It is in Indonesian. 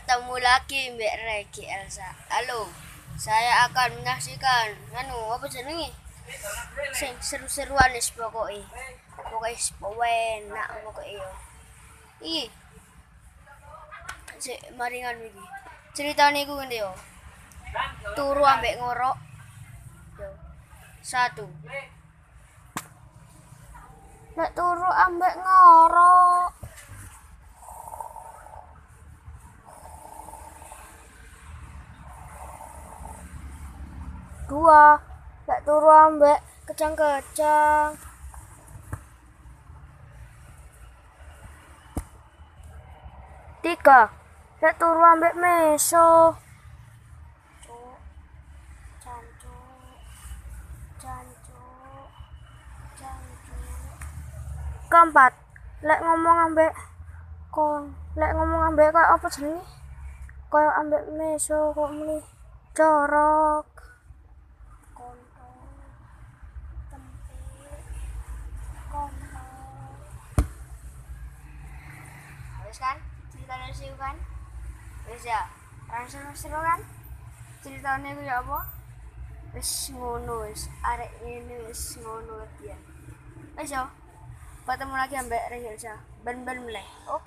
Ketemu lagi Mbak Regi Elsa. Halo, saya akan menyaksikan apa jenenge? Sing seru-seruan wis pokoke. Pokoke enak pokoke yo. Iki sik maringan iki. Ceritane iku ngene yo. Turu ambek ngorok. Yo. 1. Nek turu ambek ngorok. 2. Nek turu ambek kecang-kecang. 3. Nek turu ambek meso. Keempat, lek ngomong ambek koyo apa jenenge? Koyo ambek meso kok muni corok. Kontol. Tempe. Kontol. Wis kan? Ceritane sih kan? Wis ya. Seru kan? Ceritane ku ya apa? Wis ngono wis. Arek ngene wis ngono ya. Wis yo. Ketemu lagi ambek Rehelsa. Ben-ben mulai. Oke.